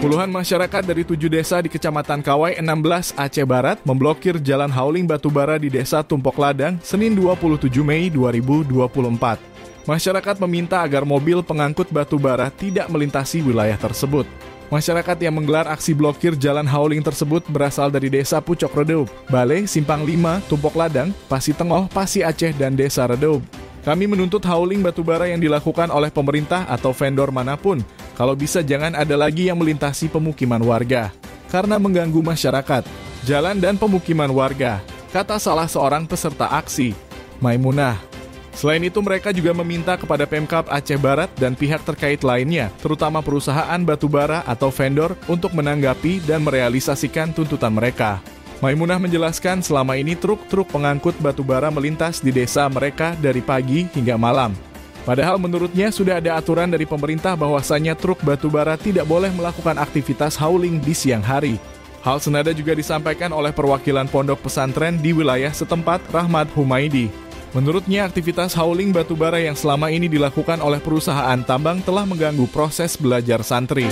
Puluhan masyarakat dari 7 desa di Kecamatan Kawai 16 Aceh Barat memblokir jalan hauling batubara di Desa Tumpok Ladang Senin 27 Mei 2024. Masyarakat meminta agar mobil pengangkut batubara tidak melintasi wilayah tersebut. Masyarakat yang menggelar aksi blokir jalan hauling tersebut berasal dari Desa Pucok Redeup, Bale, Simpang 5, Tumpok Ladang, Pasi Tengoh, Pasi Aceh, dan Desa Redeup. Kami menuntut hauling batubara yang dilakukan oleh pemerintah atau vendor manapun. Kalau bisa jangan ada lagi yang melintasi pemukiman warga, karena mengganggu masyarakat, jalan dan pemukiman warga, kata salah seorang peserta aksi, Maimunah. Selain itu mereka juga meminta kepada Pemkab Aceh Barat dan pihak terkait lainnya, terutama perusahaan batubara atau vendor untuk menanggapi dan merealisasikan tuntutan mereka. Maimunah menjelaskan selama ini truk-truk pengangkut batubara melintas di desa mereka dari pagi hingga malam. Padahal menurutnya sudah ada aturan dari pemerintah bahwasannya truk batubara tidak boleh melakukan aktivitas hauling di siang hari. Hal senada juga disampaikan oleh perwakilan pondok pesantren di wilayah setempat, Rahmat Humaidi. Menurutnya aktivitas hauling batubara yang selama ini dilakukan oleh perusahaan tambang telah mengganggu proses belajar santri.